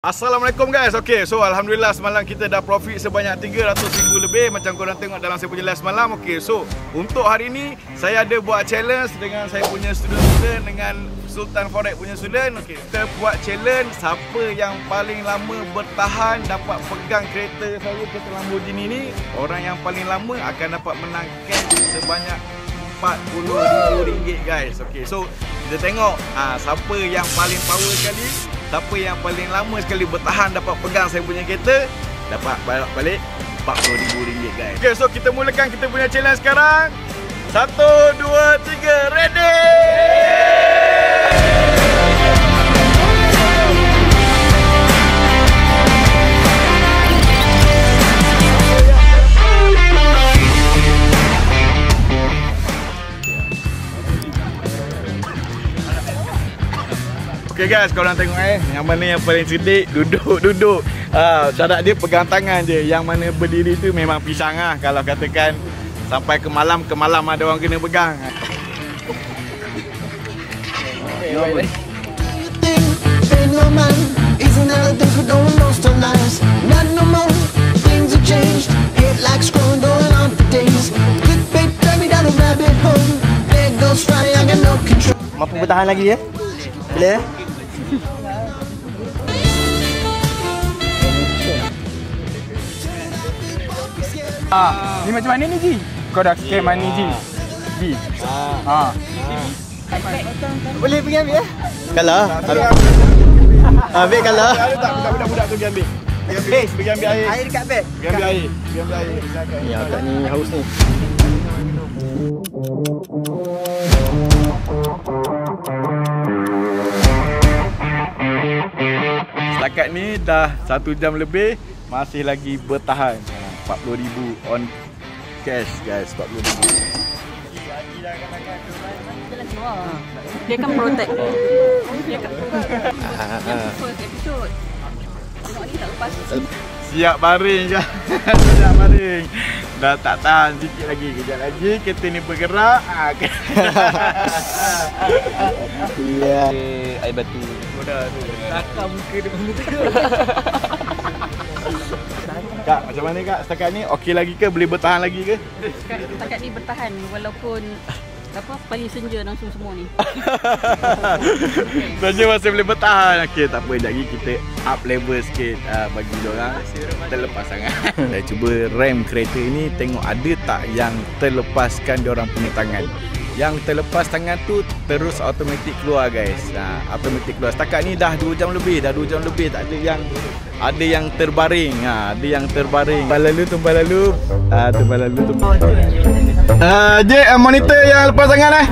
Assalamualaikum guys. Okay, so alhamdulillah semalam kita dah profit sebanyak 300,000 lebih macam korang tengok dalam saya punya live semalam. Okay, so untuk hari ni saya ada buat challenge dengan saya punya student dengan Sultan Forex punya student. Okay, kita buat challenge siapa yang paling lama bertahan dapat pegang kereta saya, kereta Lamborghini ni. Orang yang paling lama akan dapat menang cash sebanyak RM40,000 guys. Okay, so kita tengok siapa yang paling power sekali, siapa yang paling lama sekali bertahan dapat pegang saya punya kereta, dapat balik RM40,000 guys. Okay, so kita mulakan kita punya challenge sekarang. 1, 2, 3, ready! Okay guys, korang tengok yang mana yang paling cerdik duduk. Syarat dia pegang tangan je. Yang mana berdiri tu memang pisang lah. Kalau katakan sampai ke malam ada orang kena pegang. Mampu bertahan lagi ya? Boleh ya? Ni macam mana ni Ji? Kau dah scam mana ni Ji? Ji. Boleh pergi ambil ya? Kalah. Ambil kalah. Tak budak-budak tu pergi ambil. Pergi ambil air. Air dekat beg. Pergi ambil air. Ni agak ni haus ni. Setakat ni dah 1 jam lebih masih lagi bertahan. 40,000 on cash guys, 40,000. Dia akan protect. Dia akan first episode. Tengok ni tak lepas. Siap baring kan. Siap baring. Dah tak tahan sikit lagi. Kejap lagi kereta ni bergerak. Ya. Air batu. Mudah tu. Takar muka depan muka. Kak, macam mana kak? Setakat ni okey lagi ke? Boleh bertahan lagi ke? Setakat ni bertahan walaupun paling senja langsung semua ni. Senja masih boleh bertahan. Okey, tak apa, sekejap lagi kita up level sikit bagi diorang terlepas sangat. Saya cuba rem kereta ini, tengok ada tak yang terlepaskan diorang punya tangan. Yang terlepas tangan tu terus automatik keluar guys. Automatik keluar. Setakat ni dah 2 jam lebih, tak ada yang terbaring. Ada yang terbaring. Tumpah lalu. Jek, monitor yang lepas tangan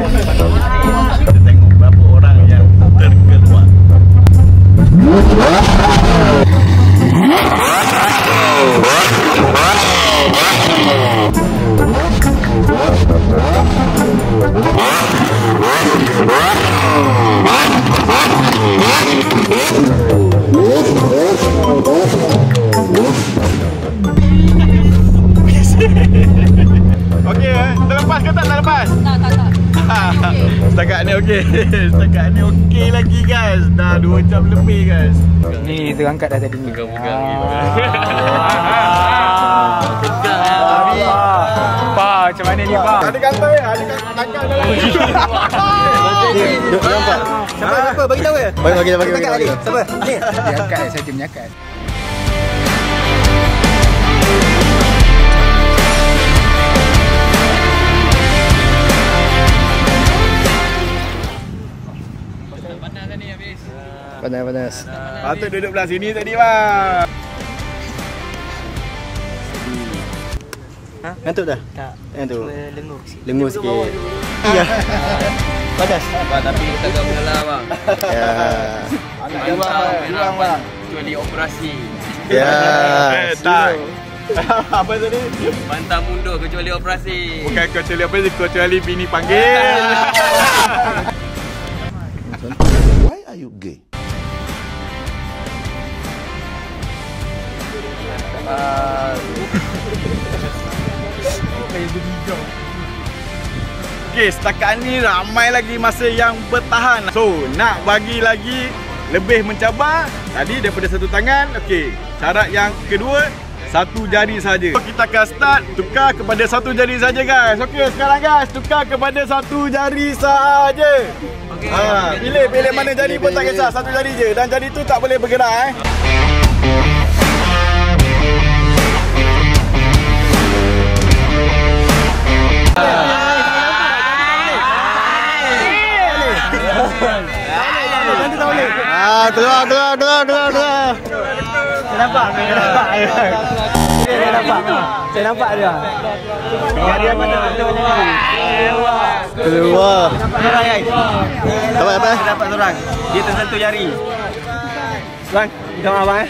Kita tengok berapa orang yang terkeluar. Okey, terlepas ke tak terlepas? Tak. Setakat ni okey. Setakat ni okey lagi guys. Dah 2 jam lebih guys. Ni terangkat dah tadi ni. Pegang ni. Pa, macam mana ni Pa? Ada kantor ya? Ada tangkal dalam. Duk nampak. Siapa? Bagi tahu ya? Bagi. Siapa? Ni. Dia angkat saja menyakat. Panas. Patut duduk belah sini tadi bang. Ngantuk dah? Tak. Ngantuk. Lengur sikit. Lengur sikit. Ya. Panas. Tapi kita tak mengalah bang. Ya. Hilang bang. Kecuali operasi. Ya. Tak. Apa tadi? Pantang mundur kecuali operasi. Bukan kecuali apa sih? Kecuali bini panggil. Why are you gay? Okay, setakat ni ramai lagi masa yang bertahan. So, nak bagi lagi lebih mencabar tadi daripada satu tangan. Okey, syarat yang kedua, satu jari saja. Kita akan start tukar kepada satu jari saja guys. Okey, sekarang guys tukar kepada satu jari saja. Okey. Pilih mana jari pun tak kisah, satu jari je dan jari tu tak boleh bergerak Keluar. Saya nampak dia. Keluar. Apa? Dapat seorang. Dia tersentuh jari. Bang, minta maaf bang.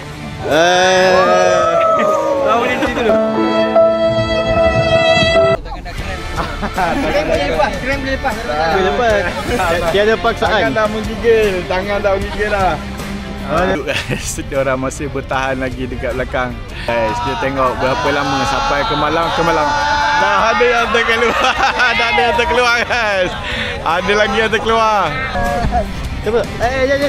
Kau boleh cerita dulu. Krem boleh lepas. Tiada paksaan. Tangan dah menggigil dah. Guys, dia orang masih bertahan lagi dekat belakang. Guys, dia tengok berapa lama sampai ke malam. Dah ada yang terkeluar. Dah ada yang terkeluar guys. Ada lagi yang terkeluar. Cuba. Jap.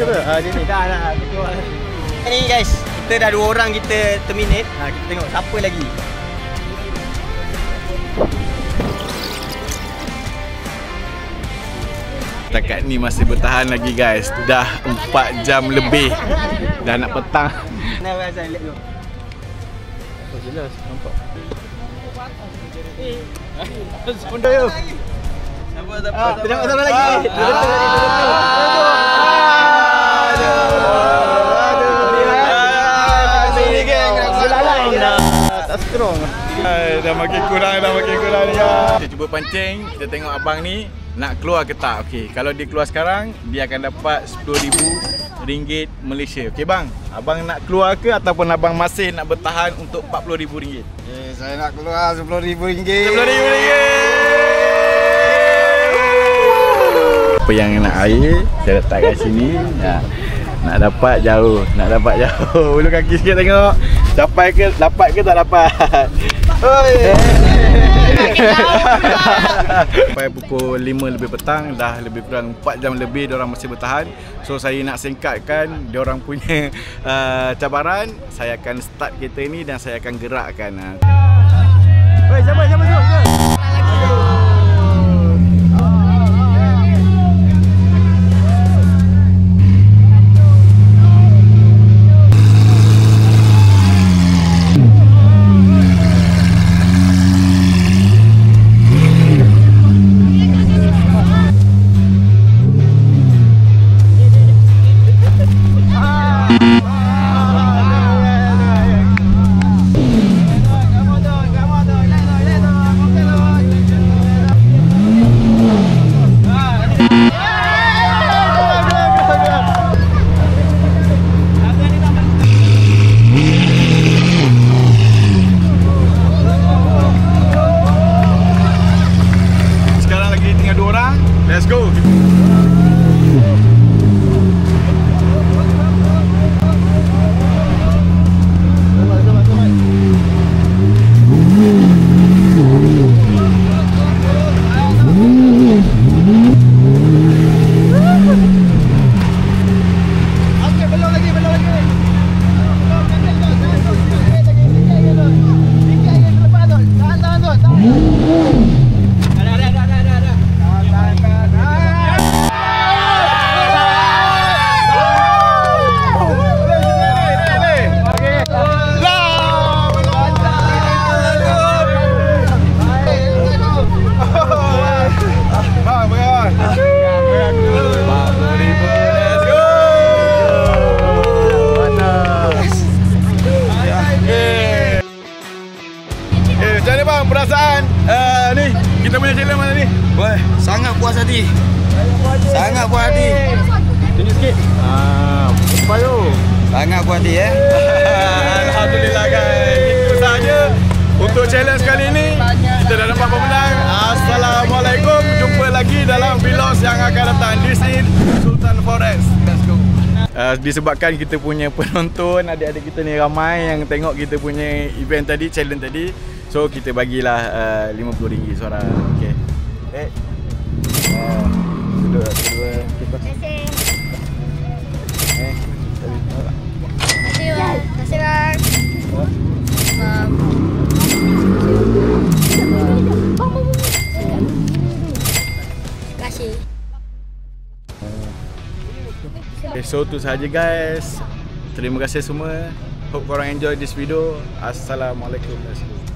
Cuba. Dia ni dah keluar. Ni guys, kita dah 2 orang kita terminate. Kita tengok siapa lagi. Setakat ni masih bertahan lagi guys. Dah 4 jam lebih. Dah nak petang. Nah, saya lihat dulu. Oh, jelas nampak. Benda yo. Sabar lagi. Tak strong. Dah makin kurang ni guys. Kita cuba pancing. Kita tengok abang ni nak keluar ke tak. Okey, kalau dia keluar sekarang, dia akan dapat RM10,000 Malaysia. Okey bang, abang nak keluar ke ataupun abang masih nak bertahan untuk RM40,000? Saya nak keluar RM10,000. RM10,000. Apa yang nak air, saya letak kat sini. Nak dapat jauh. Ulu kaki sikit tengok. Dapat ke tak dapat? Sampai pukul 5 lebih petang, dah lebih kurang 4 jam lebih diorang masih bertahan. So saya nak singkatkan diorang punya cabaran. Saya akan start kereta ni dan saya akan gerakkan. Oi, siapa? Let's go. Perasaan ni kita punya challenge mana ni? Wah, sangat puas hati. Sangat puas hati. Tunjuk sikit. Payo. Sangat puas hati Alhamdulillah guys. Itu sahaja untuk challenge kali ini. Kita dah dapat pemenang. Assalamualaikum. Jumpa lagi dalam vlogs yang akan datang. This is Sultan Forest. Let's go. Disebabkan kita punya penonton, adik-adik kita ni ramai yang tengok kita punya event tadi, challenge tadi. So kita bagilah RM50 seorang. Okey. Duduk kedua kita. Okay, so tu sahaja guys. Terima kasih semua. Hope korang enjoy this video. Assalamualaikum warahmatullahi wabarakatuh.